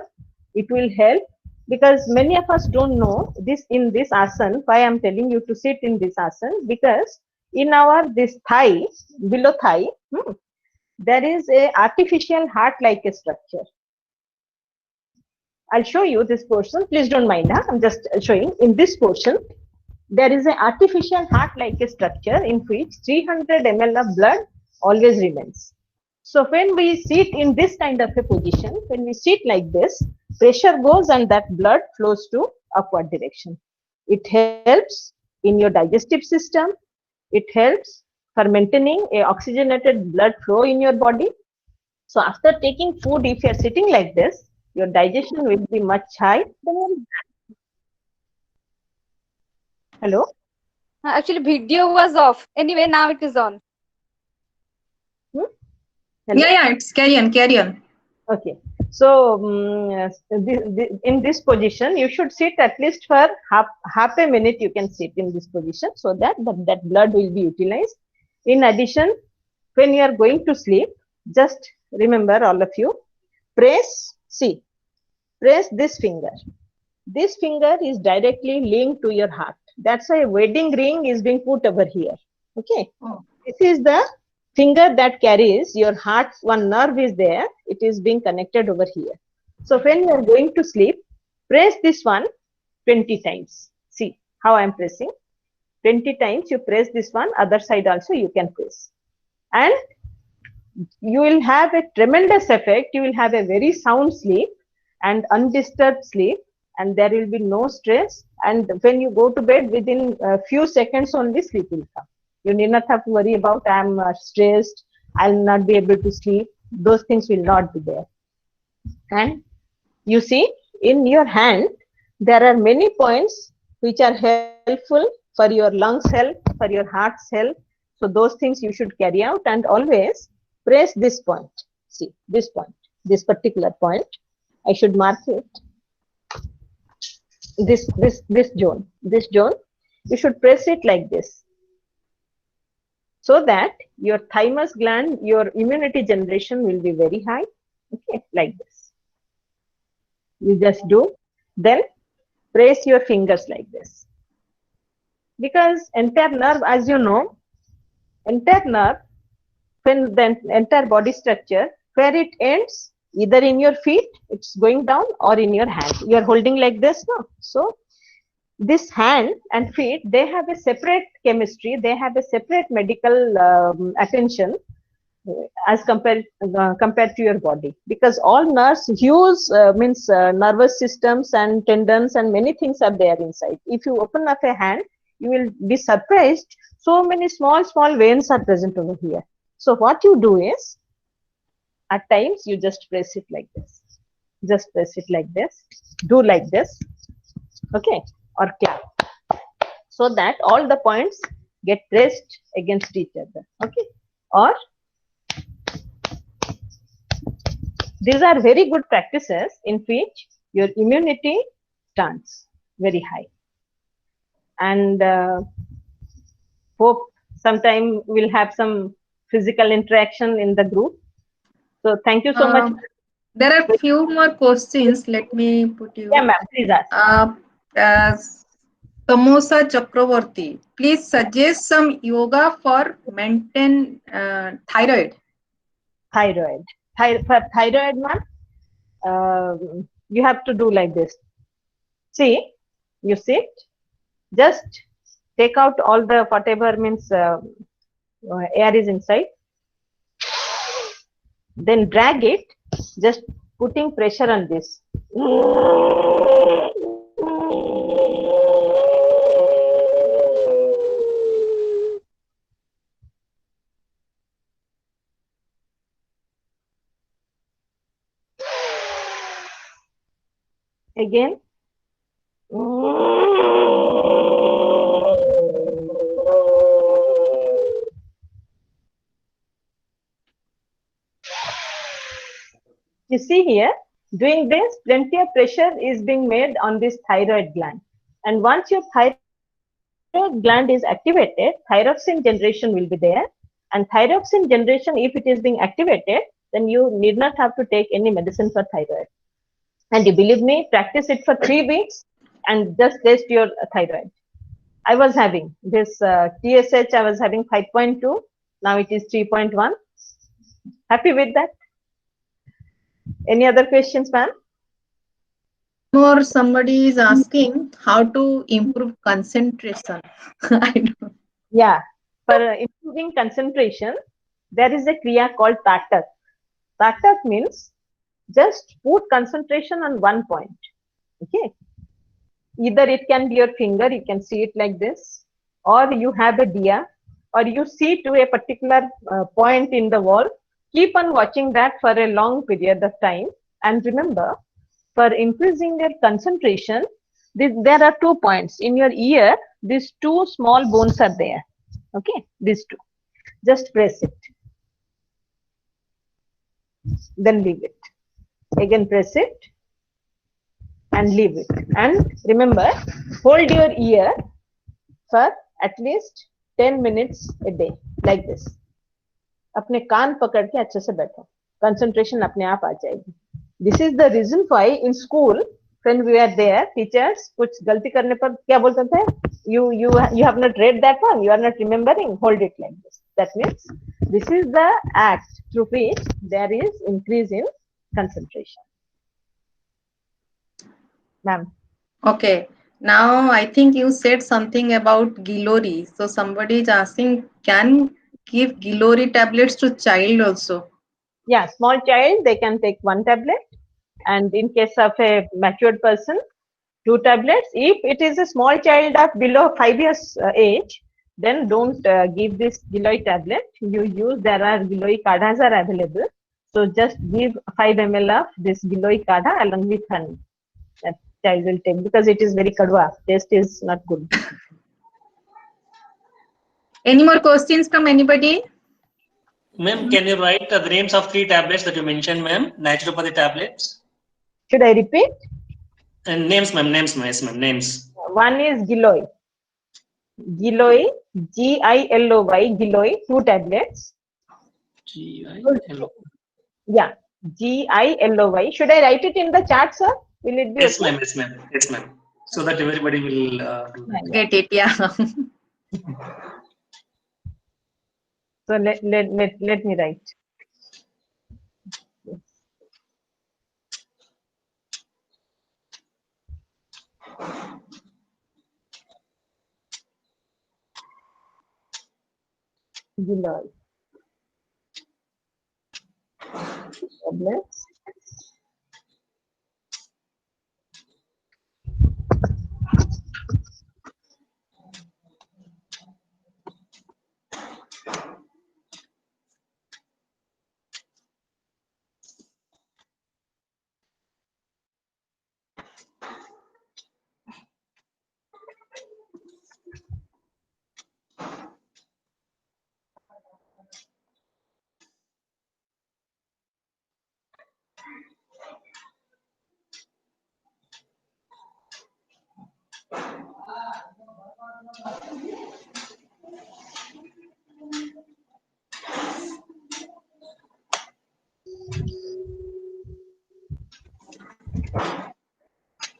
It will help, because many of us don't know this. In this asana, why I'm telling you to sit in this asana, because in our this thigh, below thigh, there is a artificial heart-like structure. I'll show you this portion. Please don't mind. I'm just showing. In this portion, there is an artificial heart-like structure in which 300 ml of blood always remains. So when we sit in this kind of a position, when we sit like this, pressure goes and that blood flows to upward direction. It helps in your digestive system. It helps for maintaining a oxygenated blood flow in your body. So after taking food, if you are sitting like this, your digestion will be much high. Hello? Actually, video was off. Anyway, now it is on. Hello? Yeah, it's carry on. Okay. So in this position, you should sit at least for half a minute. You can sit in this position so that that blood will be utilized. In addition, when you are going to sleep, just remember, all of you, press this finger. This finger is directly linked to your heart. That's why a wedding ring is being put over here. Okay. Oh. This is the finger that carries your heart. One nerve is there. It is being connected over here. So when you are going to sleep, press this one 20 times. See how I am pressing. 20 times you press this one. Other side also you can press. And you will have a tremendous effect. You will have a very sound sleep and undisturbed sleep, and there will be no stress. And when you go to bed, within a few seconds only sleep will come. You need not have to worry about I'm stressed, I'll not be able to sleep. Those things will not be there. And you see, in your hand, there are many points which are helpful for your lungs health, for your heart's health. So those things you should carry out, and always press this point. See, this point, this particular point. I should mark it. This zone, you should press it like this, so that your thymus gland, your immunity generation will be very high. Okay, like this. You just do. Then press your fingers like this. Because entire nerve, as you know, entire nerve, when the entire body structure, where it ends, either in your feet, it's going down, or in your hand. You are holding like this now. So this hand and feet, they have a separate chemistry, they have a separate medical attention as compared to your body, because all nerves, huge nervous systems and tendons and many things are there inside. If you open up a hand, you will be surprised, so many small veins are present over here. So what you do is, at times you just press it like this, just press it like this, do like this, okay, or clap, so that all the points get pressed against each other. Okay, or these are very good practices in which your immunity stands very high. And hope sometime we'll have some physical interaction in the group. So thank you so much. There are few more questions. Let me put you. Yeah, ma'am, please ask. Samosa Chakravarti, please suggest some yoga for maintain thyroid. For thyroid, ma'am, you have to do like this. See, you sit, just take out all the whatever air is inside, then drag it, just putting pressure on this. Again. You see here, doing this, plenty of pressure is being made on this thyroid gland. And once your thyroid gland is activated, thyroxine generation will be there. And thyroxine generation, if it is being activated, then you need not have to take any medicine for thyroid. And you believe me, practice it for 3 weeks and just test your thyroid. I was having this TSH, I was having 5.2. Now it is 3.1. Happy with that? Any other questions, ma'am? Or somebody is asking how to improve concentration. I know. Yeah, for improving concentration, there is a kriya called tatak. Tatak means just put concentration on one point. Okay. Either it can be your finger, you can see it like this, or you have a diya, or you see to a particular point in the wall. Keep on watching that for a long period of time. And remember, for increasing your concentration, there are 2 points. In your ear, these two small bones are there. Okay, these two. Just press it. Then leave it. Again press it and leave it. And remember, hold your ear for at least 10 minutes a day, like this. अपने कान पकड़ के अच्छे से बैठो, concentration अपने आप आ जाएगी. This is the reason why in school when we are there, teachers कुछ गलती करने पर क्या बोलते थे? You have not read that one, you are not remembering, hold it like this. That means this is the act through which there is increase in concentration. Ma'am. Okay. Now I think you said something about Gilori. So somebody is asking, can give Gilori tablets to child also? Yeah, small child, they can take 1 tablet. And in case of a matured person, 2 tablets. If it is a small child of below 5 years age, then don't give this Giloy tablet. You use, there are Giloy kadhas are available. So just give 5 ml of this Giloy kadha along with honey. That child will take, because it is very kadwa. Taste is not good. Any more questions from anybody? Ma'am, can you write the names of 3 tablets that you mentioned, ma'am? Naturopathy tablets. Should I repeat? And names, ma'am. Yes, ma'am. Names. One is Giloy. Giloy, Giloy, Giloy, 2 tablets. G-I-L-O. Yeah, Giloy. Should I write it in the chat, sir? Will it be Yes, okay? ma'am. Yes, ma'am. So that everybody will do that. Get it, yeah. So let me write. Giloy. Tablets.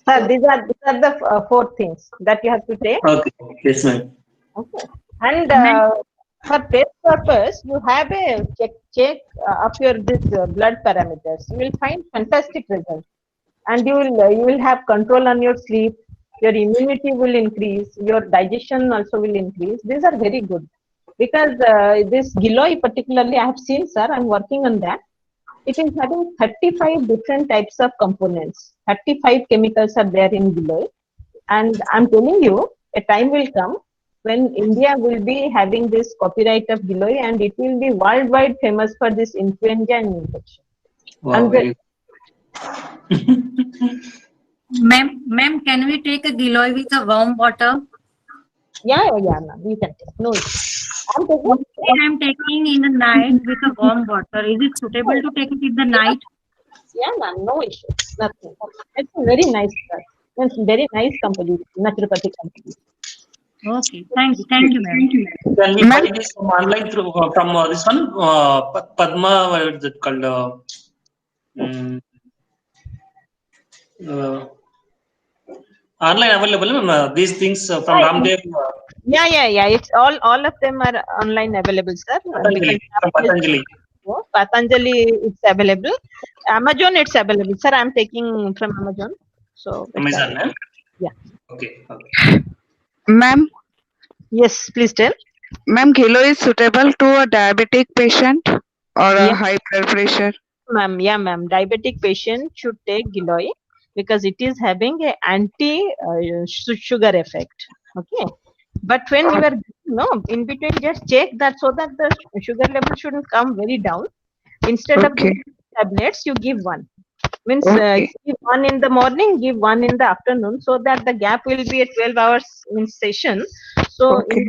Sir, these are the 4 things that you have to take. Okay. Yes, ma'am. Okay. And for test purpose, you have a check of your blood parameters. You will find fantastic results, and you will have control on your sleep. Your immunity will increase. Your digestion also will increase. These are very good, because this Giloy particularly, I have seen, sir. I'm working on that. It is having 35 different types of components. 35 chemicals are there in Giloy, and I'm telling you, a time will come when India will be having this copyright of Giloy, and it will be worldwide famous for this influenza and infection. Wow, And very Ma'am, can we take a Giloy with a warm water? yeah, ma'am, you can take. No issue. I'm taking in the night with a warm water. Is it suitable to take it in the night? Yeah, ma'am, no issue. Nothing. It's a very nice drug. It's very nice company, naturopathic company. Okay, thank you, ma'am. Can we buy this from online through from this one Padma? What is it called? Online available, ma'am. These things from Ramdev. Yeah. It's all of them are online available, sir. Patanjali, from Patanjali. Patanjali, it's available. Amazon, it's available, sir. I'm taking from Amazon. So Amazon, ma'am. Yeah. Okay. Ma'am, Yes, please tell. ma'am, Giloy is suitable to a diabetic patient or a Yeah. high blood pressure. Ma'am, yeah, ma'am. Diabetic patient should take Giloy because it is having a anti sugar effect. Okay. But when you are in between, just check that so that the sugar level shouldn't come very down. Instead of Okay. tablets, you give 1. Means Okay. give one in the morning, give one in the afternoon, so that the gap will be a 12 hours in session. So Okay.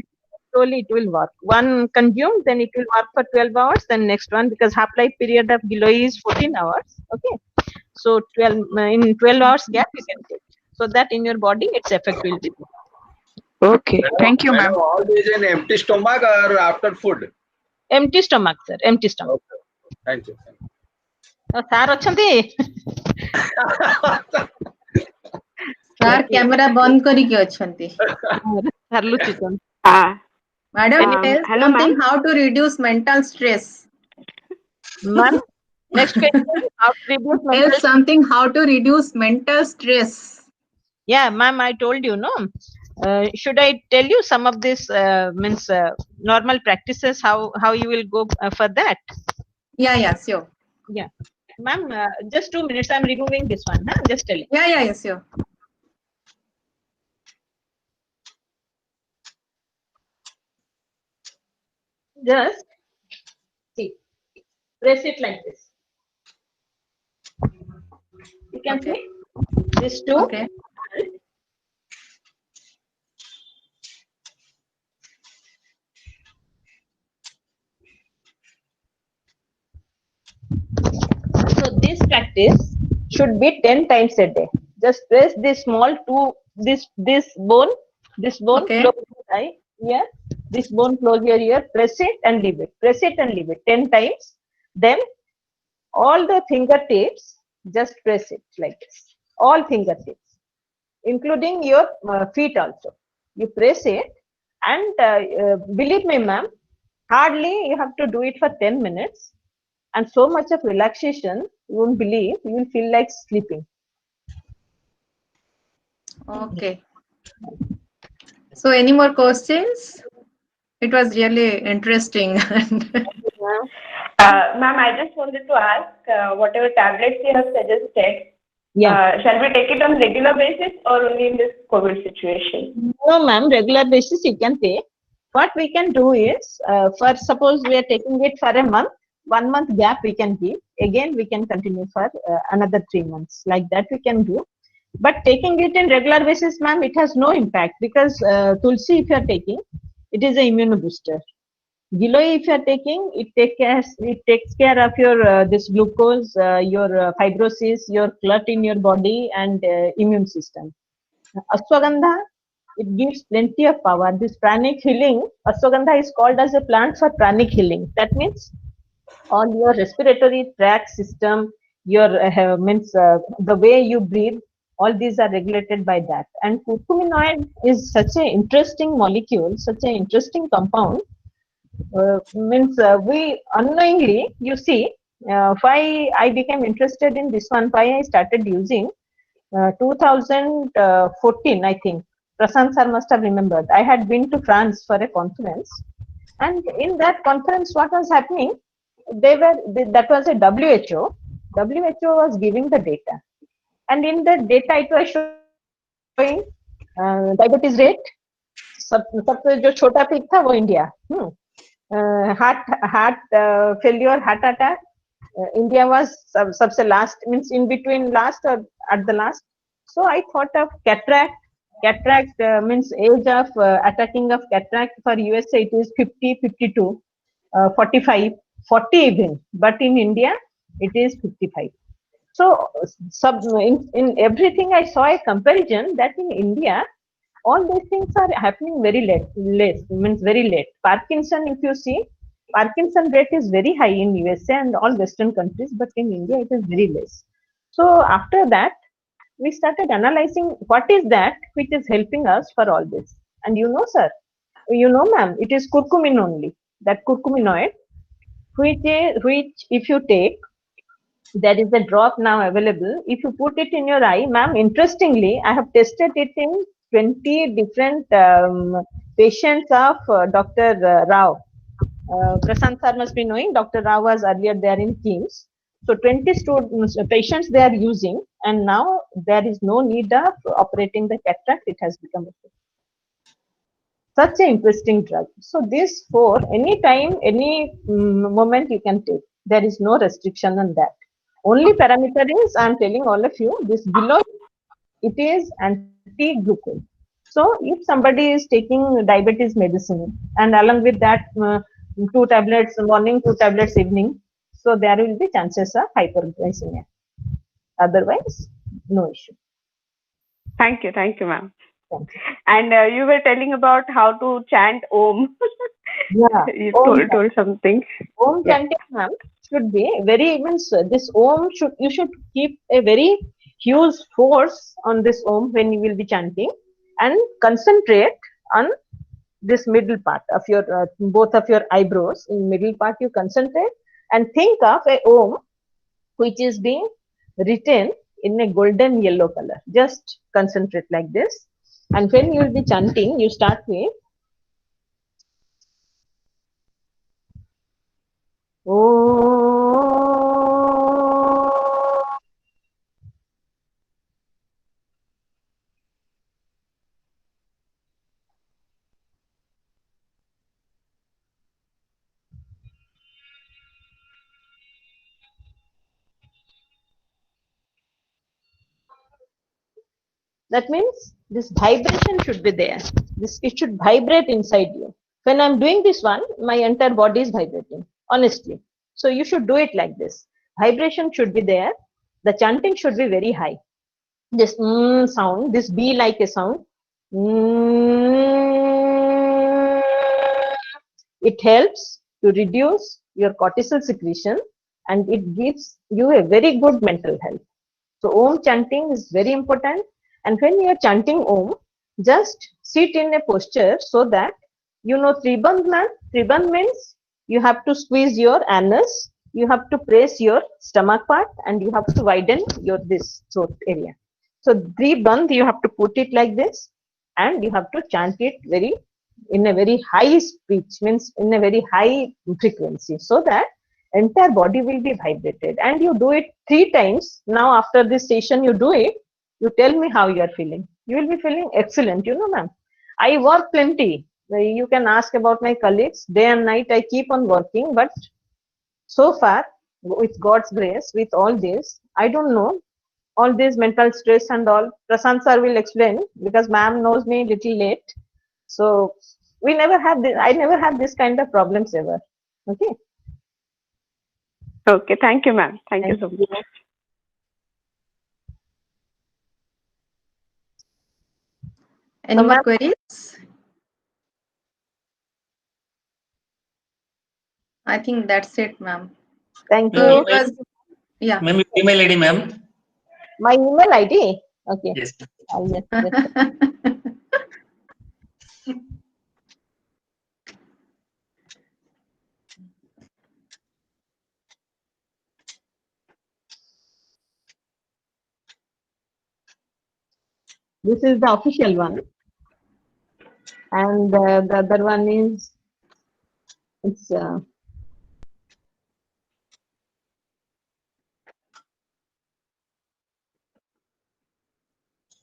slowly it will work. One consumed, then it will work for 12 hours, then next one, because half-life period of Giloy is 14 hours. Okay. So 12 in 12 hours gap you can take. So that in your body its effect will be. Okay. Thank you, ma'am. All these in empty stomach or after food? Empty stomach, sir. Empty stomach. Thank you. Sir ଅଛନ୍ତି? Sir camera ବନ୍ଦ କରିକି ଅଛନ୍ତି। Sir ଲୁଚିଛନ୍ତି। Madam, tell hello, something ma'am. how to reduce mental stress. Ma'am, next question. How to reduce Tell mental? something how to reduce mental stress. Yeah, ma'am, I told you, no. Should I tell you some of this means normal practices? How you will go for that? Yeah, sure. Yeah, ma'am. Just 2 minutes. I'm removing this one. Huh? Just tell you. Yeah, sure. Just see. Press it like this. You can Okay. see this two. Okay. So this practice should be 10 times a day. Just press this small this bone Okay. close your eye here. This bone close your ear. Press it and leave it. Press it and leave it 10 times. Then all the fingertips just press it like this. All fingertips, including your feet also. You press it and believe me, ma'am, hardly you have to do it for 10 minutes. And so much of relaxation, you won't believe, you will feel like sleeping. Okay. So, any more questions? It was really interesting. Ma'am, I just wanted to ask, whatever tablets you have suggested, Yeah. shall we take it on regular basis or only in this COVID situation? No, ma'am, regular basis you can take. What we can do is, for suppose we are taking it for a month, 1 month gap we can give. Again, we can continue for another 3 months. Like that we can do. But taking it in regular basis, ma'am, it has no impact because Tulsi, if you are taking, it is an immune booster. Giloy, if you are taking, it takes care of your this glucose, your fibrosis, your clot in your body, and immune system. Ashwagandha, it gives plenty of power. This pranic healing, Ashwagandha is called as a plant for pranic healing. That means all your respiratory tract system, your means the way you breathe, all these are regulated by that. And curcuminoid is such an interesting molecule, such an interesting compound. Means we unknowingly, you see, why I became interested in this one, why I started using 2014, I think. Prasant sir must have remembered. I had been to France for a conference, and in that conference, what was happening? That was a WHO. WHO was giving the data, and in the data it was showing diabetes rate. सबसे जो छोटा peak था वो India. Heart failure, heart attack. India was सबसे last, means in between last or at the last. So I thought of cataract. Cataract means age of attacking of cataract for USA it is 50, 52, 45, 40 even. But in India it is 55. So in everything I saw a comparison that in India all these things are happening very late, means very late. Parkinson, if you see, Parkinson rate is very high in USA and all Western countries, but in India it is very less. So after that, we started analyzing what is that which is helping us for all this. And you know, sir, you know, ma'am, it is curcumin only, that curcuminoid, which if you take, there is a drop now available. If you put it in your eye, ma'am, interestingly, I have tested it in 20 different patients of Dr. Rao. Prasant sir must be knowing, Dr. Rao was earlier there in Teams. So 20 students, patients they are using, and now there is no need of operating the cataract. It has become such an interesting drug. So this for any time, any moment you can take. There is no restriction on that. Only parameter is, I am telling all of you, this below, it is anti-glucose. So if somebody is taking diabetes medicine and along with that 2 tablets morning, 2 tablets evening, so there will be chances of hyperglycemia. Otherwise, no issue. Thank you, ma'am. Thank you. And you were telling about how to chant Om. Yeah. You Om told something. Om Yeah. chanting, ma'am, should be very means this Om you should keep a very huge force on this Om when you will be chanting, and concentrate on this middle part of your both of your eyebrows. In middle part you concentrate and think of a Om which is being written in a golden yellow color. Just concentrate like this, and when you will be chanting, you start with Om. That means this vibration should be there. It should vibrate inside you. When I'm doing this one, my entire body is vibrating, honestly. So you should do it like this. Vibration should be there. The chanting should be very high. This sound, this be like a sound. It helps to reduce your cortisol secretion, and it gives you a very good mental health. So Om chanting is very important. And when you are chanting Om, just sit in a posture so that you know Tribandh. Tribandh means you have to squeeze your anus, you have to press your stomach part, and you have to widen your this throat area. So Tribandh, you have to put it like this, and you have to chant it in a very high pitch, means in a very high frequency, so that entire body will be vibrated. And you do it 3 times. Now after this session you do it, you tell me how you are feeling. You will be feeling excellent, ma'am. I work plenty. You can ask about my colleagues. Day and night I keep on working, but so far, with God's grace, with all this, I don't know, all this mental stress and all, Prashant sir will explain, because ma'am knows me little late. So we never have this, I never have this kind of problems ever. Okay. Okay, thank you, ma'am. Thank you so much. Any more ma'am- queries? I think that's it, ma'am. Thank So you. it was, yeah. Ma'am, your email ID, ma'am. My email ID. Okay. Yes. Yes. This is the official one, and the other one is it's.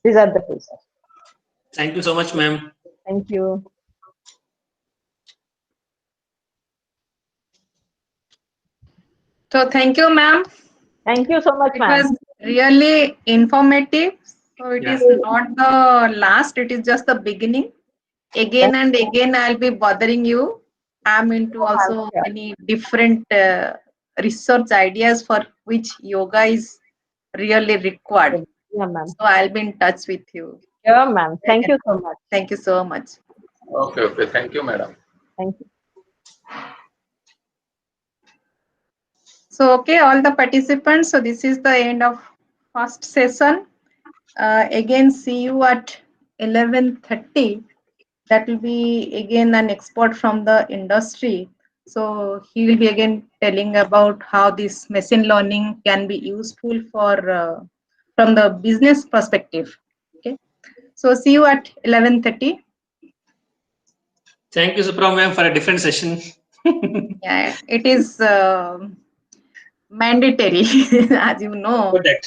These are the two, sir. Thank you so much, ma'am. Thank you. So thank you, ma'am. Thank you so much, It ma'am. was really informative. So it is not the last, it is just the beginning. Again and again, I'll be bothering you. I'm into also sure. many different research ideas for which yoga is really required. Yeah, ma'am. So I'll be in touch with you. Yeah, ma'am. Thank you so much. Thank you so much. Okay. Thank you, madam. Thank you. So, okay, all the participants. So this is the end of first session. Again, see you at 11:30. That will be again an expert from the industry. So he will be again telling about how this machine learning can be useful for from the business perspective. Okay. So see you at 11:30. Thank you, Supra ma'am, for a different session. Yeah, it is mandatory, as you know. Good,